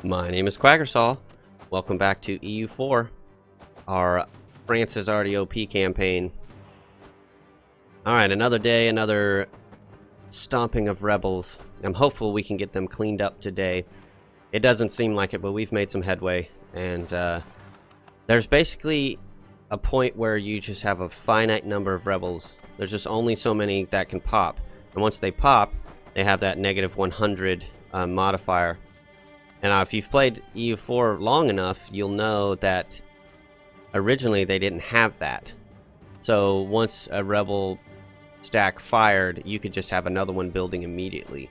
My name is Quaggersall. Welcome back to EU4, our France is already OP campaign. Alright, another day, another stomping of rebels. I'm hopeful we can get them cleaned up today. It doesn't seem like it, but we've made some headway. And there's basically a point where you just have a finite number of rebels. There's just only so many that can pop. And once they pop, they have that negative 100 modifier. And if you've played EU4 long enough, you'll know that originally they didn't have that. So once a rebel stack fired, you could just have another one building immediately.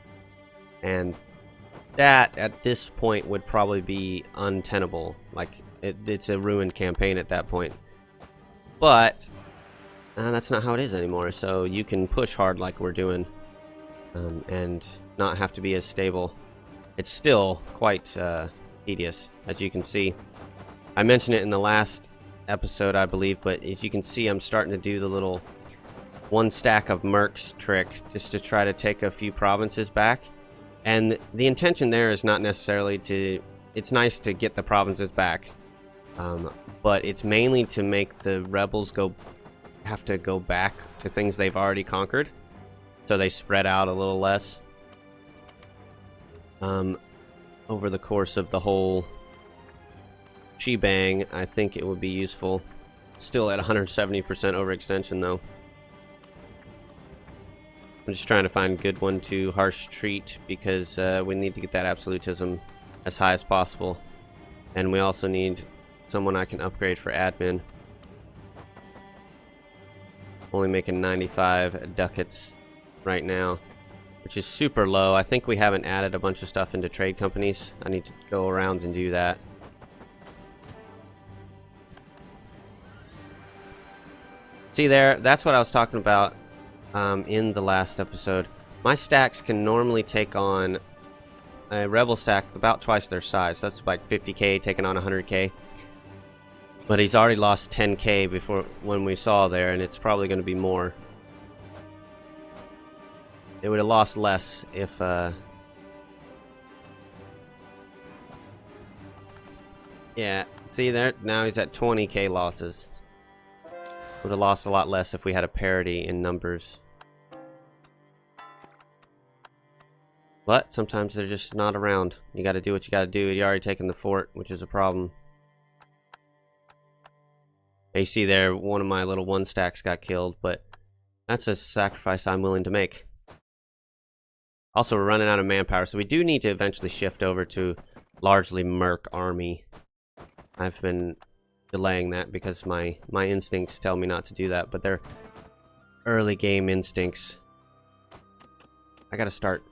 And that, at this point, would probably be untenable. Like, it's a ruined campaign at that point. But that's not how it is anymore. So you can push hard like we're doing and not have to be as stable. It's still quite tedious, as you can see. I mentioned it in the last episode, I believe, but as you can see, I'm starting to do the little one stack of mercs trick just to try to take a few provinces back. And the intention there is not necessarily to... It's nice to get the provinces back, but it's mainly to make the rebels have to go back to things they've already conquered, so they spread out a little less. Over the course of the whole shebang, I think it would be useful. Still at 170% overextension though. I'm just trying to find a good one to harsh treat because we need to get that absolutism as high as possible. And we also need someone I can upgrade for admin. Only making 95 ducats right now, which is super low. I think we haven't added a bunch of stuff into trade companies. I need to go around and do that. See there, that's what I was talking about in the last episode. My stacks can normally take on a rebel stack about twice their size. That's like 50k taking on 100k. But he's already lost 10k before when we saw there, and it's probably going to be more. It would have lost less if, yeah, see there? Now he's at 20k losses. Would have lost a lot less if we had a parity in numbers. But sometimes they're just not around. You gotta do what you gotta do. You're already taken the fort, which is a problem. You see there, one of my little one stacks got killed, but that's a sacrifice I'm willing to make. Also, we're running out of manpower, so we do need to eventually shift over to largely merc army. I've been delaying that because my instincts tell me not to do that, but they're early game instincts. I gotta start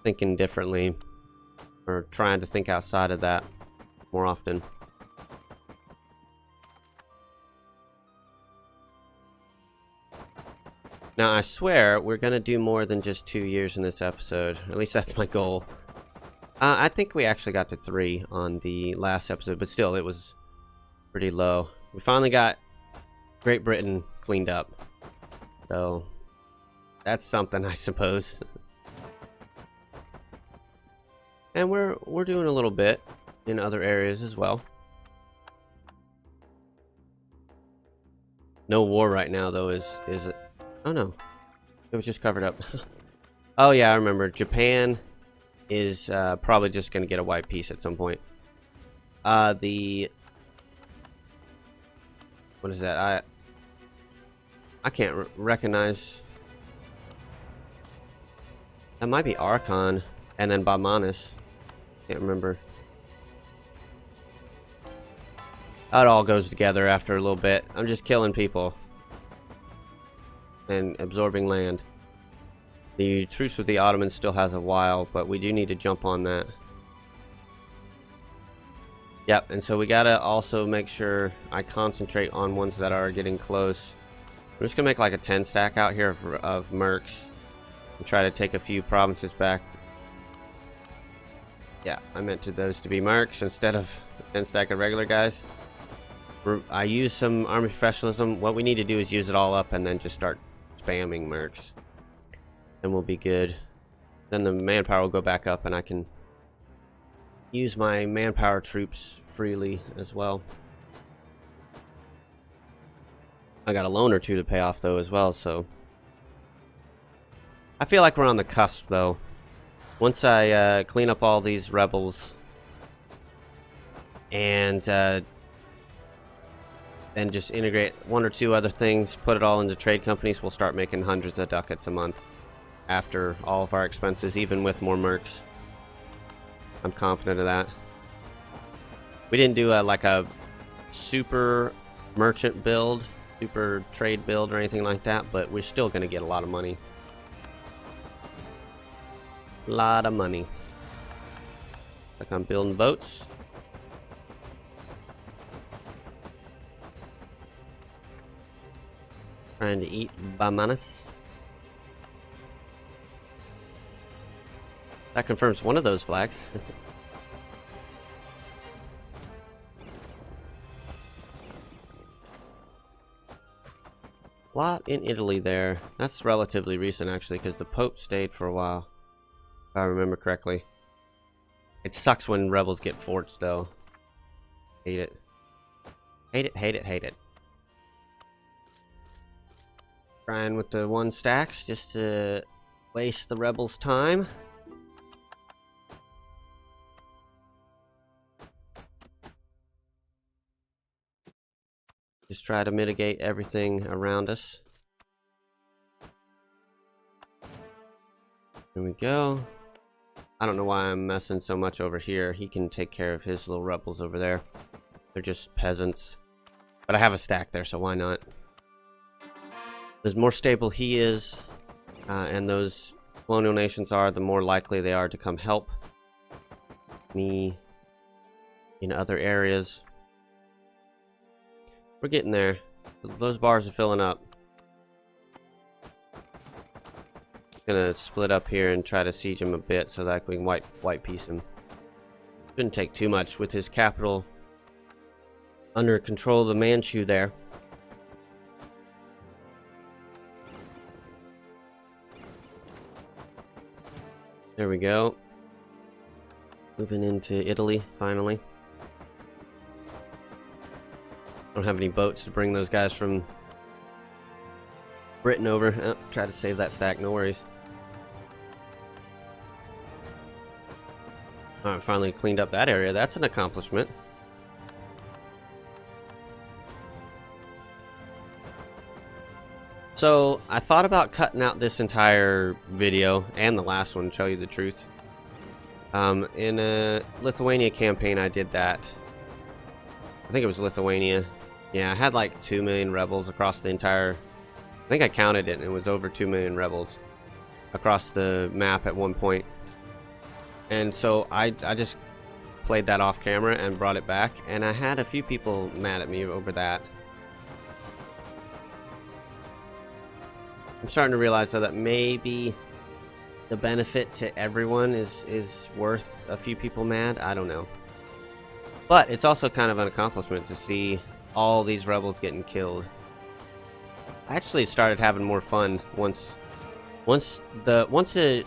thinking differently, or trying to think outside of that more often. Now, I swear, we're going to do more than just 2 years in this episode. At least that's my goal. I think we actually got to 3 on the last episode, but still, it was pretty low. We finally got Great Britain cleaned up. So, that's something, I suppose. And we're doing a little bit in other areas as well. No war right now, though, is it? Oh no, it was just covered up. Oh yeah, I remember. Japan is probably just going to get a white piece at some point. What is that? I can't recognize. That might be Archon and then Bamanis. Can't remember. It all goes together after a little bit. I'm just killing people and absorbing land. The truce with the Ottomans still has a while, but we do need to jump on that. Yep, and so we gotta also make sure I concentrate on ones that are getting close. I'm just gonna make like a 10 stack out here of mercs and try to take a few provinces back. Yeah, I meant those to be mercs instead of 10 stack of regular guys. I use some army professionalism. What we need to do is use it all up and then just start spamming mercs, and we'll be good. Then the manpower will go back up and I can use my manpower troops freely as well. I got a loan or two to pay off though as well, so I feel like we're on the cusp though. Once I clean up all these rebels and then just integrate one or two other things, put it all into trade companies, we'll start making hundreds of ducats a month after all of our expenses, even with more mercs. I'm confident of that. We didn't do like a super merchant build, super trade build or anything like that, but we're still going to get a lot of money. A lot of money. Like I'm building boats. Trying to eat bananas. That confirms one of those flags. Lot in Italy there. That's relatively recent actually, because the Pope stayed for a while, if I remember correctly. It sucks when rebels get forts though. Hate it. Hate it, hate it, hate it. Trying with the 1 stacks just to waste the rebels' time. Just try to mitigate everything around us. There we go. I don't know why I'm messing so much over here. He can take care of his little rebels over there. They're just peasants. But I have a stack there, so why not? The more stable he is, and those colonial nations are, the more likely they are to come help me in other areas. We're getting there. Those bars are filling up. Gonna split up here and try to siege him a bit so that we can white piece him. Shouldn't take too much with his capital under control of the Manchu there. There we go. Moving into Italy, finally. Don't have any boats to bring those guys from Britain over. Oh, try to save that stack, no worries. Alright, finally cleaned up that area. That's an accomplishment. So, I thought about cutting out this entire video, and the last one, to tell you the truth. In a Lithuania campaign, I did that. I think it was Lithuania. Yeah, I had like 2 million rebels across the entire... I think I counted it, and it was over 2 million rebels across the map at one point. And so I just played that off camera and brought it back, and I had a few people mad at me over that. I'm starting to realize though that maybe the benefit to everyone is worth a few people mad. I don't know. But it's also kind of an accomplishment to see all these rebels getting killed. I actually started having more fun once the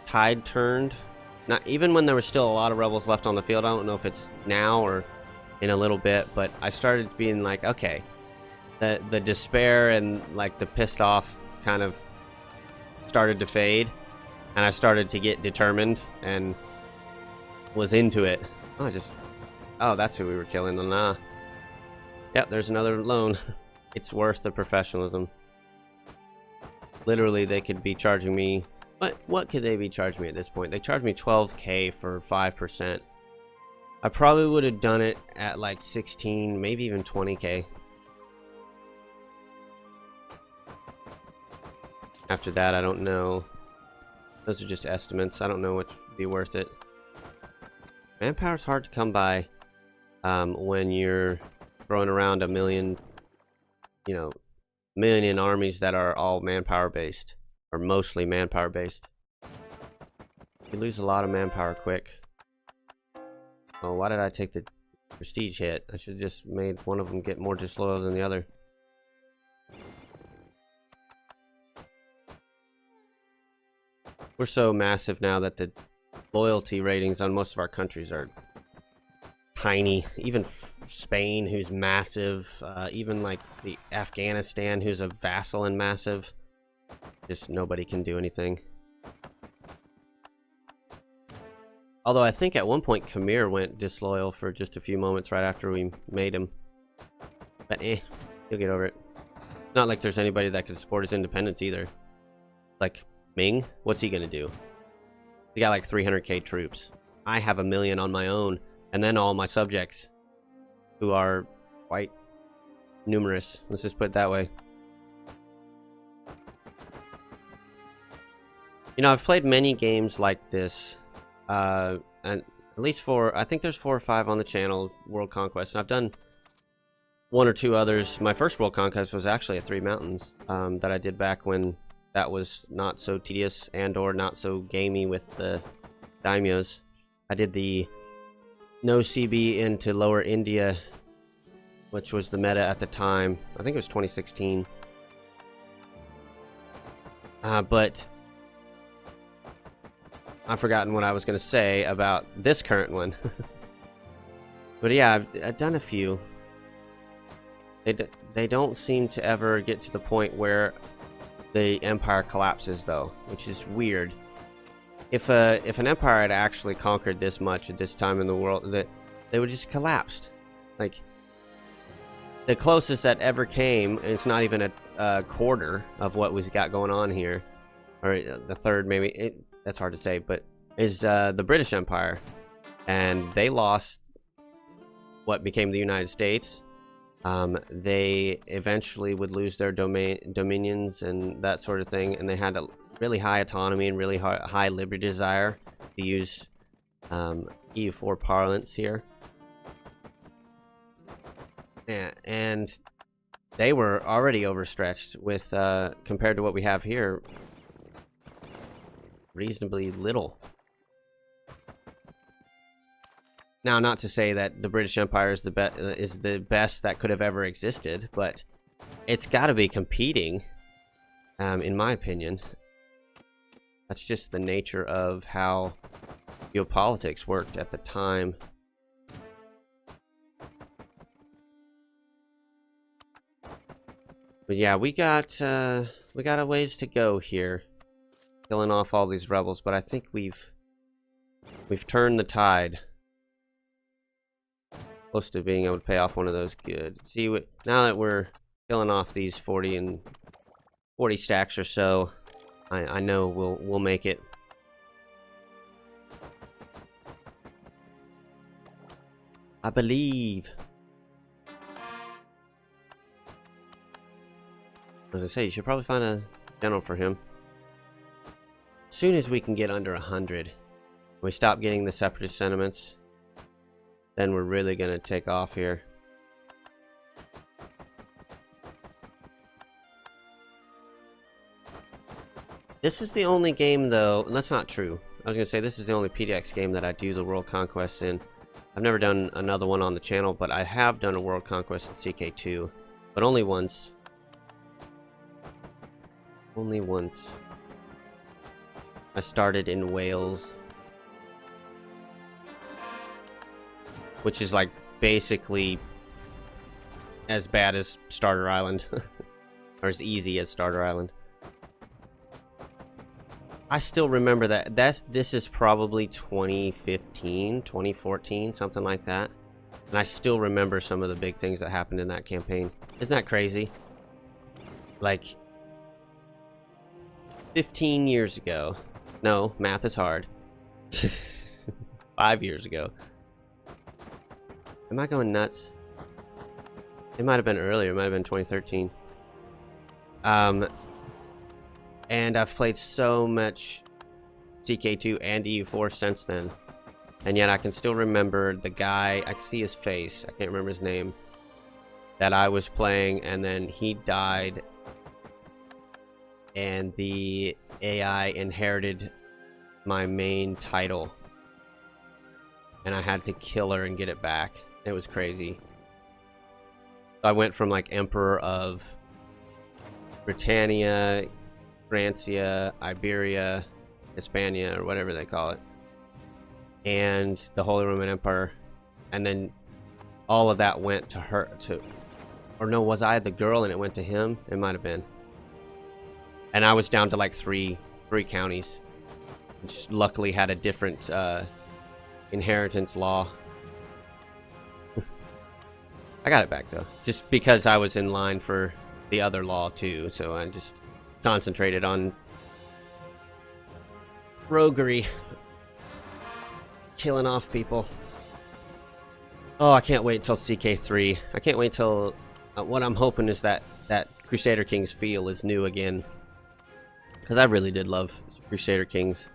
tide turned. Not even when there was still a lot of rebels left on the field. I don't know if it's now or in a little bit, but I started being like, okay, the despair and like the pissed off kind of started to fade, and I started to get determined and was into it. Oh, that's who we were killing. Nah. Yep, there's another loan. It's worth the professionalism. Literally, they could be charging me... What could they be charging me at this point? They charged me 12k for 5%. I probably would have done it at like 16, maybe even 20k. After that, I don't know. Those are just estimates. I don't know what would be worth it. Manpower's hard to come by when you're throwing around a million, million armies that are all manpower based, or mostly manpower based. You lose a lot of manpower quick. Oh, why did I take the prestige hit? I should have just made one of them get more disloyal than the other. We're so massive now that the loyalty ratings on most of our countries are tiny. Even Spain, who's massive. Even like the Afghanistan, who's a vassal and massive. Just nobody can do anything. Although I think at one point Khmer went disloyal for just a few moments right after we made him. But he'll get over it. It's not like there's anybody that can support his independence either. Like Ming, what's he gonna do? He got like 300k troops. I have 1 million on my own, and then all my subjects, who are quite numerous. Let's just put it that way. You know, I've played many games like this. And at least I think there's 4 or 5 on the channel of World Conquest, and I've done 1 or 2 others. My first World Conquest was actually at 3 Mountains, that I did back when that was not so tedious and or not so gamey with the daimyos. I did the no CB into Lower India, which was the meta at the time. I think it was 2016. But I've forgotten what I was going to say about this current one. But yeah, I've done a few. They don't seem to ever get to the point where the empire collapses, though, which is weird. If an empire had actually conquered this much at this time in the world, they would just collapsed. Like, the closest that ever came, and it's not even a quarter of what we've got going on here, or the third maybe. That's hard to say, but is the British Empire, and they lost what became the United States. They eventually would lose their dominions and that sort of thing, and they had a really high autonomy and really high liberty desire, to use EU4 parlance here. Yeah, and they were already overstretched with, compared to what we have here, reasonably little. Now, not to say that the British Empire is the best that could have ever existed, but it's got to be competing, in my opinion. That's just the nature of how geopolitics worked at the time. But yeah, we got a ways to go here, killing off all these rebels. But I think we've turned the tide. Close to being able to pay off one of those. Good. See, now that we're killing off these 40 stacks or so, I know we'll make it. I believe. As I say, you should probably find a general for him. As soon as we can get under 100, we stop getting the separatist sentiments, then we're really gonna take off here. This is the only game, though, and that's not true. I was gonna say this is the only PDX game that I do the World Conquest in. I've never done another one on the channel, but I have done a World Conquest in CK2, but only once. Only once. I started in Wales, which is like basically as bad as Starter Island, or as easy as Starter Island. I still remember that. This is probably 2015, 2014, something like that. And I still remember some of the big things that happened in that campaign. Isn't that crazy? Like 15 years ago. No, math is hard. 5 years ago. Am I going nuts? It might have been earlier. It might have been 2013. And I've played so much CK2 and EU4 since then. And yet I can still remember the guy, I can see his face, I can't remember his name, that I was playing, and then he died, and the AI inherited my main title. And I had to kill her and get it back. It was crazy. I went from like Emperor of Britannia, Francia, Iberia, Hispania, or whatever they call it, and the Holy Roman Empire, and then all of that went to her, or no, was I the girl and it went to him? It might have been. And I was down to like three counties, which luckily had a different inheritance law. I got it back though, just because I was in line for the other law too, so I just concentrated on roguery, killing off people. Oh, I can't wait till CK3. I can't wait till what I'm hoping is that Crusader Kings feel is new again, because I really did love Crusader Kings,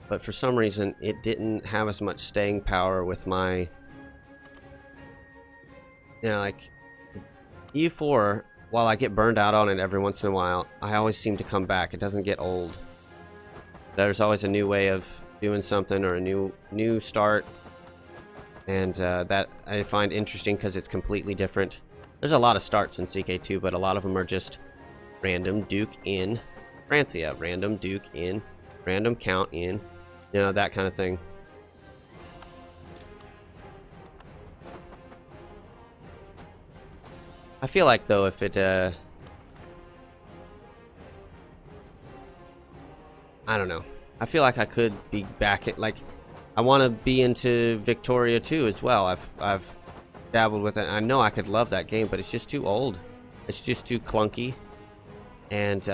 but for some reason it didn't have as much staying power with my, you know, like EU4. While I get burned out on it every once in a while, I always seem to come back. It doesn't get old. There's always a new way of doing something, or a new start, and that I find interesting because it's completely different. There's a lot of starts in CK2, but a lot of them are just random Duke in Francia, random Duke in, random Count in, you know, that kind of thing. I feel like, though, if it, I don't know. I feel like I could be back at, like, I want to be into Victoria 2 as well. I've dabbled with it. I know I could love that game, but it's just too old. It's just too clunky, and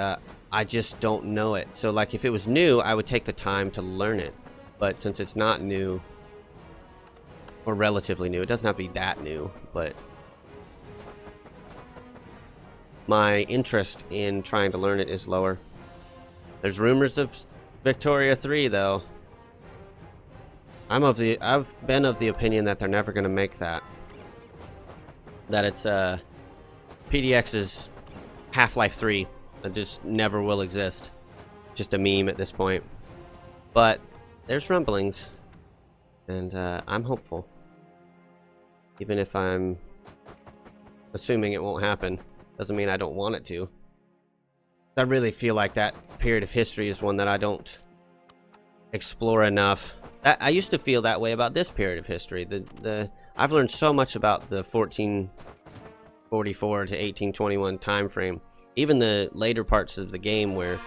I just don't know it. So, like, if it was new, I would take the time to learn it. But since it's not new, or relatively new, it doesn't have to be that new, but my interest in trying to learn it is lower. There's rumors of Victoria 3, though. I've been of the opinion that they're never going to make that. That it's PDX's Half-Life 3 that just never will exist. Just a meme at this point. But there's rumblings, and I'm hopeful. Even if I'm assuming it won't happen, doesn't mean I don't want it to. I really feel like that period of history is one that I don't explore enough. I used to feel that way about this period of history. I've learned so much about the 1444 to 1821 time frame. Even the later parts of the game, where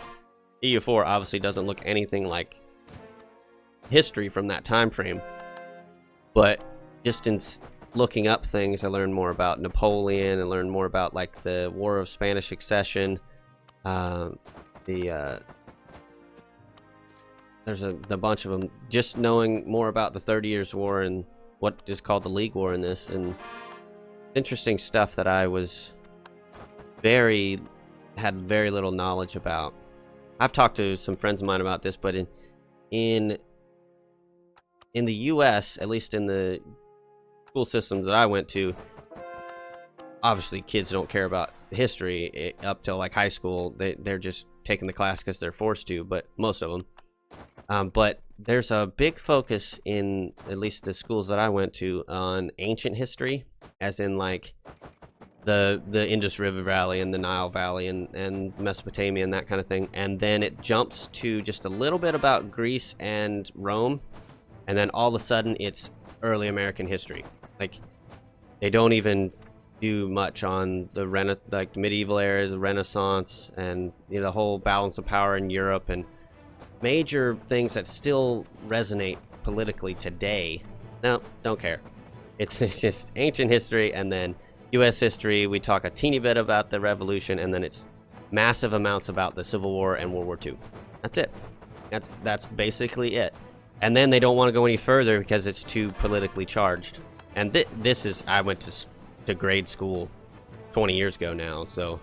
EU4 obviously doesn't look anything like history from that time frame. But just in looking up things, I learned more about Napoleon. I learned more about, like, the War of Spanish Succession. There's a bunch of them. Just knowing more about the 30 Years' War and what is called the League War in this, and interesting stuff that I was had very little knowledge about. I've talked to some friends of mine about this, but in the US, at least in the school systems that I went to, obviously kids don't care about history up till like high school. They're just taking the class because they're forced to, but most of them. But there's a big focus in at least the schools that I went to on ancient history, as in like the Indus River Valley and the Nile Valley and Mesopotamia and that kind of thing. And then it jumps to just a little bit about Greece and Rome, and then all of a sudden it's early American history. Like, they don't even do much on the medieval era, the Renaissance, and, you know, the whole balance of power in Europe, and major things that still resonate politically today. No, don't care. It's just ancient history, and then U.S. history. We talk a teeny bit about the Revolution, and then it's massive amounts about the Civil War and World War II. That's it. That's basically it. And then they don't want to go any further because it's too politically charged. And this is, I went to grade school 20 years ago now, so,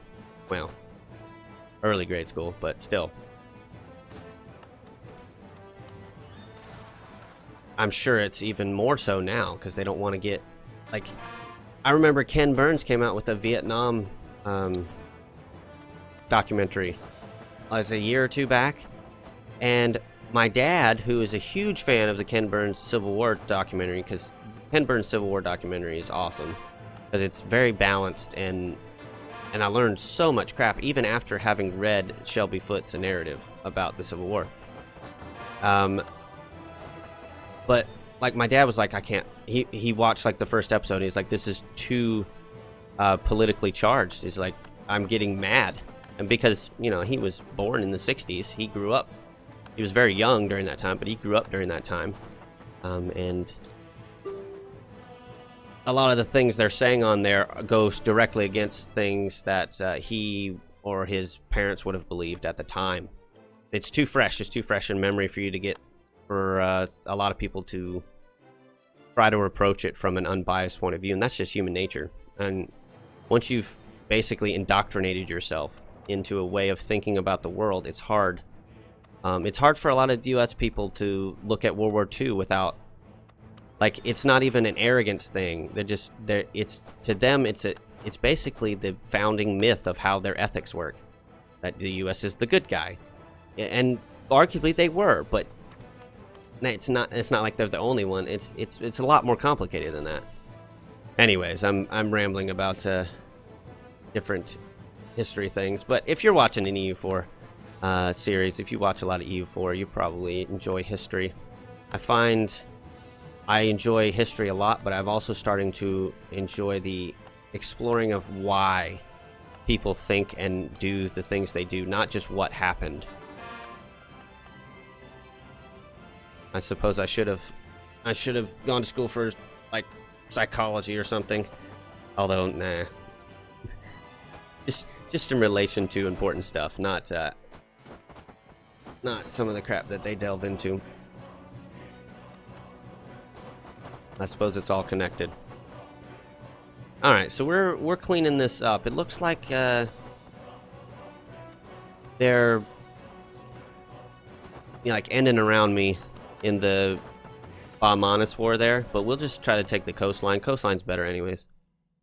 well, early grade school, but still. I'm sure it's even more so now because they don't want to get, like, I remember Ken Burns came out with a Vietnam documentary a year or two back, and my dad, who is a huge fan of the Ken Burns Civil War documentary, because Ken Burns Civil War documentary is awesome because it's very balanced, and I learned so much crap even after having read Shelby Foote's narrative about the Civil War. But like, my dad was like, I can't. He watched like the first episode. And he's like, this is too politically charged. He's like, I'm getting mad. And because, you know, he was born in the 60s, he grew up. He was very young during that time, but he grew up during that time. And a lot of the things they're saying on there goes directly against things that he or his parents would have believed at the time. It's too fresh. It's too fresh in memory for you to get, for a lot of people to try to approach it from an unbiased point of view. And that's just human nature. And once you've basically indoctrinated yourself into a way of thinking about the world, it's hard. It's hard for a lot of US people to look at World War II without, like, it's not even an arrogance thing. It's to them, it's basically the founding myth of how their ethics work. That the US is the good guy. And arguably they were, but it's not like they're the only one. It's a lot more complicated than that. Anyways, I'm rambling about different history things, but if you're watching an EU4 series, if you watch a lot of EU4, you probably enjoy history. I find I enjoy history a lot, but I've also starting to enjoy the exploring of why people think and do the things they do, not just what happened. I suppose I should have gone to school for like psychology or something. Although, nah. just in relation to important stuff, not some of the crap that they delve into. I suppose it's all connected. All right, so we're cleaning this up. It looks like they're, you know, like ending around me in the Baumanis War there, but we'll just try to take the coastline. Coastline's better anyways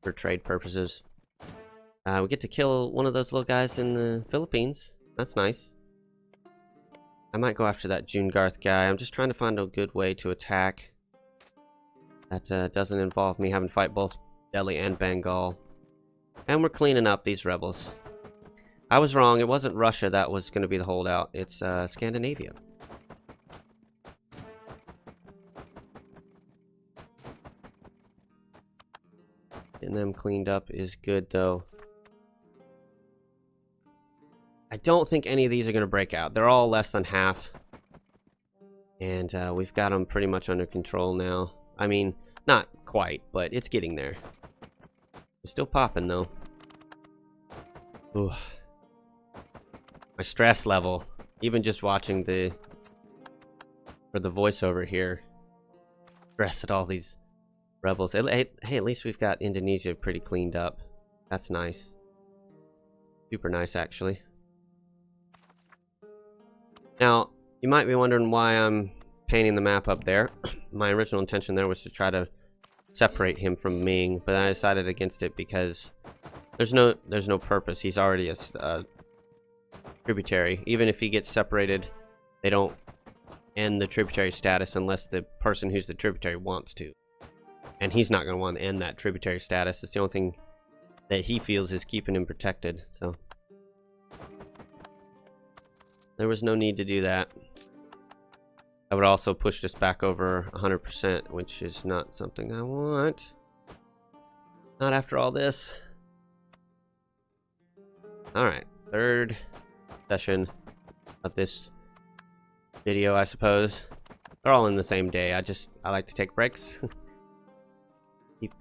for trade purposes. We get to kill one of those little guys in the Philippines. That's nice. I might go after that Jungarth guy. I'm just trying to find a good way to attack that doesn't involve me having to fight both Delhi and Bengal. And we're cleaning up these rebels. I was wrong. It wasn't Russia that was going to be the holdout. It's Scandinavia. Getting them cleaned up is good, though. I don't think any of these are going to break out. They're all less than half. And we've got them pretty much under control now. I mean, not quite, but it's getting there. They're still popping, though. Ooh. My stress level, even just watching the voiceover here, stress at all these rebels. Hey, at least we've got Indonesia pretty cleaned up. That's nice. Super nice, actually. Now, you might be wondering why I'm painting the map up there. My original intention there was to try to separate him from Ming, but I decided against it because there's no purpose. He's already a tributary. Even if he gets separated, they don't end the tributary status unless the person who's the tributary wants to. And he's not going to want to end that tributary status. It's the only thing that he feels is keeping him protected, so there was no need to do that. I would also push this back over 100%, which is not something I want. Not after all this. Alright, third session of this video, I suppose. They're all in the same day. I like to take breaks. Keep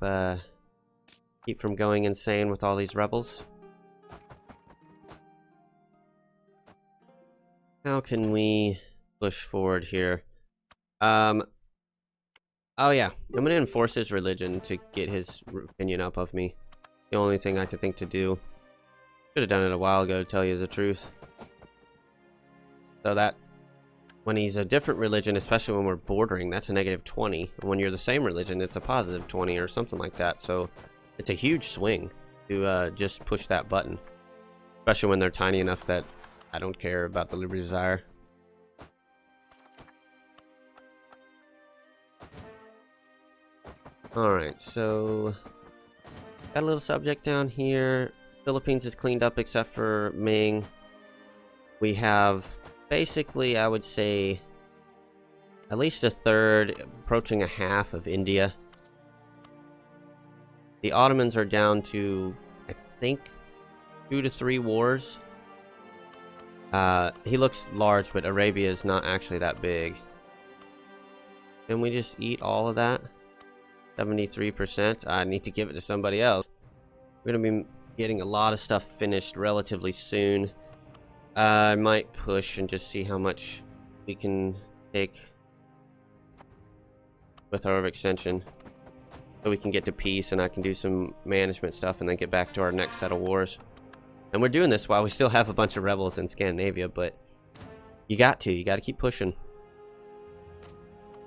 from going insane with all these rebels. How can we push forward here? Oh yeah, I'm gonna enforce his religion to get his opinion up of me. The only thing I could think to do. Should have done it a while ago, to tell you the truth. So that when he's a different religion, especially when we're bordering, that's a -20. And when you're the same religion, it's a +20 or something like that. So it's a huge swing to just push that button, especially when they're tiny enough that I don't care about the liberty desire. Alright, so got a little subject down here. Philippines is cleaned up except for Ming. We have basically, I would say, at least a third, approaching a half of India. The Ottomans are down to, I think, 2 to 3 wars. He looks large, but Arabia is not actually that big. Can we just eat all of that? 73%. I need to give it to somebody else. We're gonna be getting a lot of stuff finished relatively soon. I might push and just see how much we can take with our extension, so we can get to peace and I can do some management stuff and then get back to our next set of wars. And we're doing this while we still have a bunch of rebels in Scandinavia, but you got to keep pushing.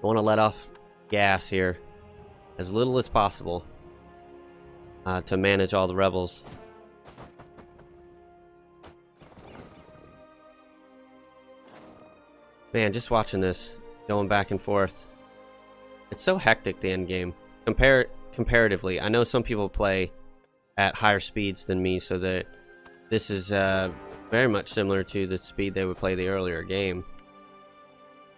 I want to let off gas here as little as possible to manage all the rebels. Man, just watching this, going back and forth. It's so hectic, the end game. Comparatively, I know some people play at higher speeds than me, so that this is very much similar to the speed they would play the earlier game.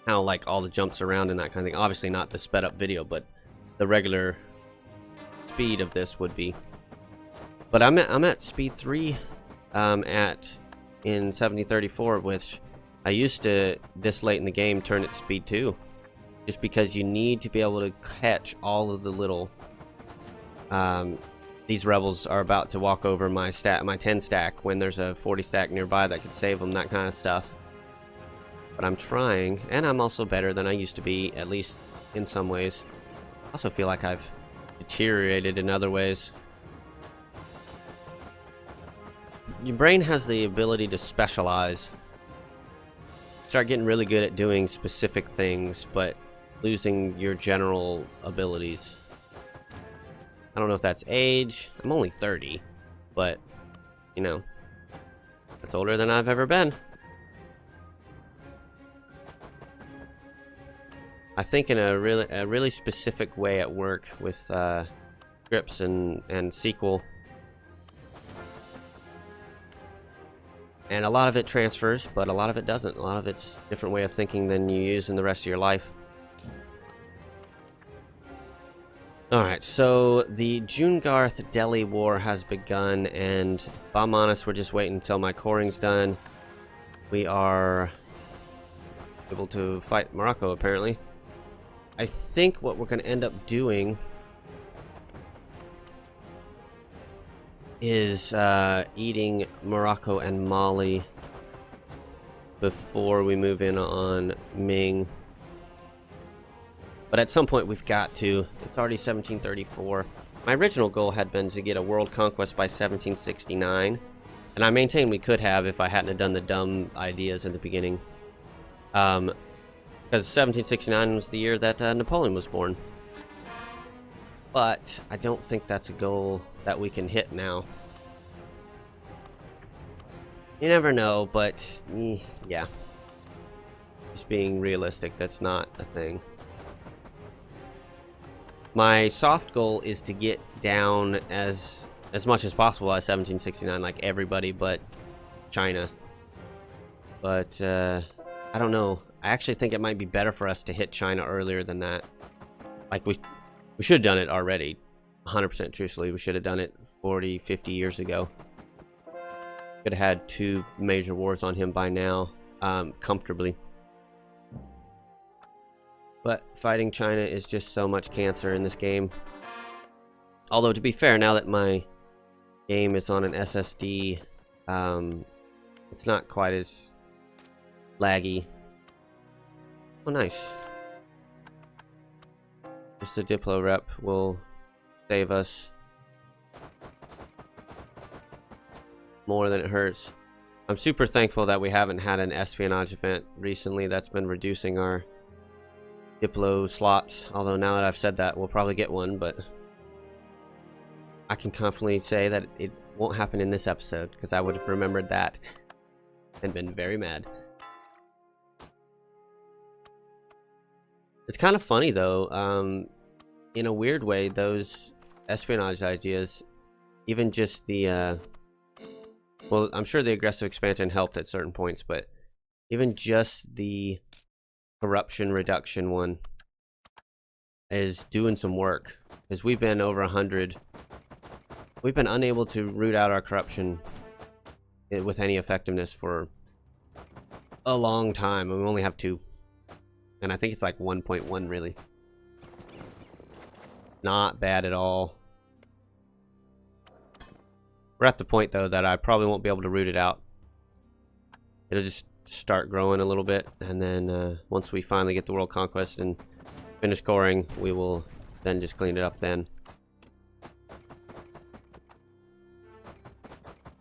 How, like, all the jumps around and that kind of thing. Obviously not the sped up video, but the regular speed of this would be. But I'm at speed 3 in 1734, which I used to, this late in the game, turn it to speed 2. Just because you need to be able to catch all of the little... these rebels are about to walk over my 10 stack when there's a 40 stack nearby that could save them, that kind of stuff. But I'm trying, and I'm also better than I used to be, at least in some ways. I also feel like I've deteriorated in other ways. Your brain has the ability to specialize. Start getting really good at doing specific things, but losing your general abilities. I don't know if that's age. I'm only 30, but, you know, that's older than I've ever been. I think in a really specific way at work with scripts and SQL. And a lot of it transfers, but a lot of it doesn't. A lot of it's a different way of thinking than you use in the rest of your life. Alright, so the Jungarth Delhi War has begun, and if I'm honest, we're just waiting until my coring's done. We are able to fight Morocco, apparently. I think what we're going to end up doing is eating Morocco and Mali before we move in on Ming. But at some point we've got to. It's already 1734. My original goal had been to get a world conquest by 1769. And I maintain we could have if I hadn't done the dumb ideas in the beginning. Because 1769 was the year that Napoleon was born. But I don't think that's a goal that we can hit now. You never know, but yeah. Just being realistic, that's not a thing. My soft goal is to get down as much as possible at 1769, like everybody but China. But I don't know. I actually think it might be better for us to hit China earlier than that. Like we should have done it already. 100% truthfully, we should have done it 40, 50 years ago. Could have had 2 major wars on him by now, comfortably. But fighting China is just so much cancer in this game. Although, to be fair, now that my game is on an SSD, it's not quite as laggy. Oh, nice. Just a Diplo rep will save us more than it hurts. I'm super thankful that we haven't had an espionage event recently. That's been reducing our Diplo slots. Although now that I've said that, we'll probably get one, but I can confidently say that it won't happen in this episode, because I would have remembered that and been very mad. It's kind of funny, though. In a weird way, those espionage ideas, even just the... well, I'm sure the aggressive expansion helped at certain points, but even just the corruption reduction one is doing some work, because we've been over 100. We've been unable to root out our corruption with any effectiveness for a long time, and we only have 2. And I think it's like 1.1 really. Not bad at all. We're at the point though that I probably won't be able to root it out. It'll just start growing a little bit, and then once we finally get the World Conquest and finish scoring, we will then just clean it up then.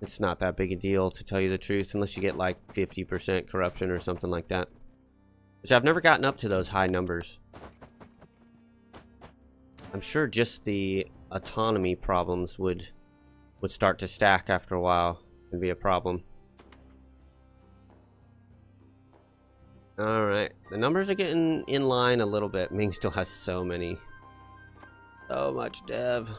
It's not that big a deal, to tell you the truth, unless you get like 50% corruption or something like that. Which I've never gotten up to those high numbers. I'm sure just the autonomy problems would start to stack after a while and be a problem. Alright, the numbers are getting in line a little bit. Ming still has so much dev.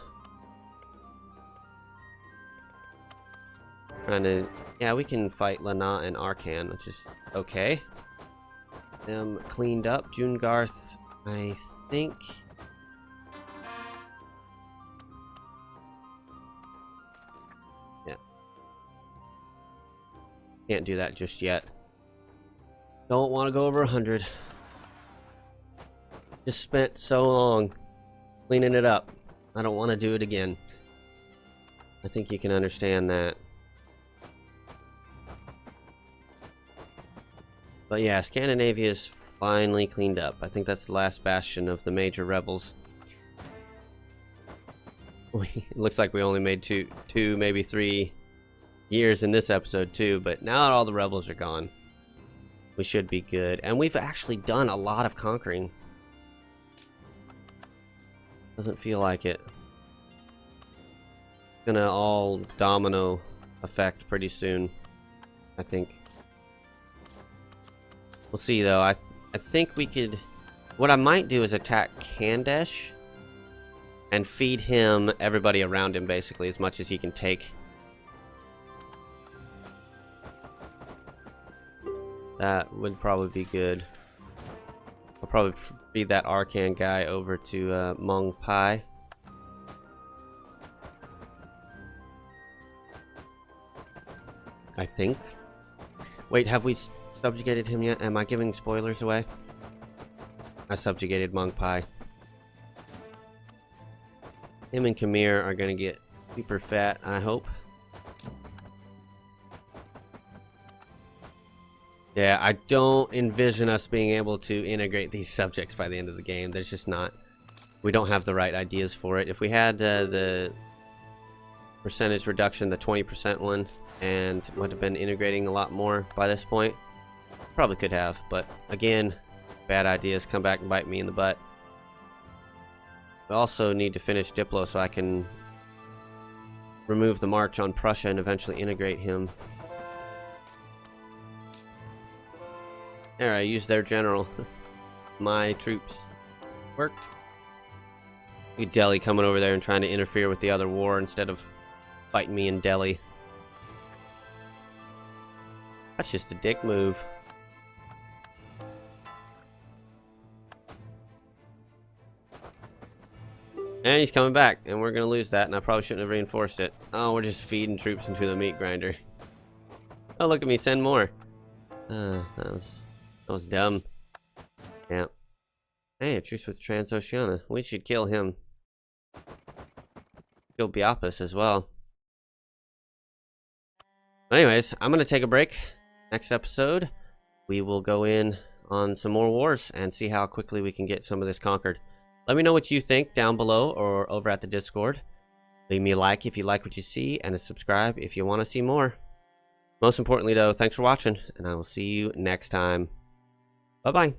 Trying to, yeah, we can fight Lana and Arcan, which is okay. Them cleaned up. Jungarth, I think. Yeah. Can't do that just yet. Don't want to go over 100. Just spent so long cleaning it up. I don't want to do it again. I think you can understand that. But yeah, Scandinavia is finally cleaned up. I think that's the last bastion of the major rebels. It looks like we only made two, maybe 3 years in this episode too, but now that all the rebels are gone, we should be good. And we've actually done a lot of conquering. Doesn't feel like it. It's gonna all domino effect pretty soon, I think. We'll see though. I think we could... What I might do is attack Kandesh and feed him everybody around him, basically, as much as he can take. That would probably be good. I'll probably feed that Arcan guy over to Mong Pai. I think. Wait, have we subjugated him yet? Am I giving spoilers away? I subjugated Mong Pai. Him and Khmer are gonna get super fat, I hope. Yeah, I don't envision us being able to integrate these subjects by the end of the game. There's just not... We don't have the right ideas for it. If we had the percentage reduction, the 20% one, and would have been integrating a lot more by this point, probably could have. But again, bad ideas come back and bite me in the butt. We also need to finish Diplo so I can remove the march on Prussia and eventually integrate him. There, I used their general. My troops worked. Delhi coming over there and trying to interfere with the other war instead of fighting me in Delhi. That's just a dick move. And he's coming back, and we're gonna lose that, and I probably shouldn't have reinforced it. Oh, we're just feeding troops into the meat grinder. Oh, look at me, send more. That was dumb. Yeah. Hey, a truce with Transoceana. We should kill him. Kill Biapis as well. Anyways, I'm gonna take a break. Next episode, we will go in on some more wars and see how quickly we can get some of this conquered. Let me know what you think down below or over at the Discord. Leave me a like if you like what you see, and a subscribe if you want to see more. Most importantly though, thanks for watching, and I will see you next time. Bye-bye.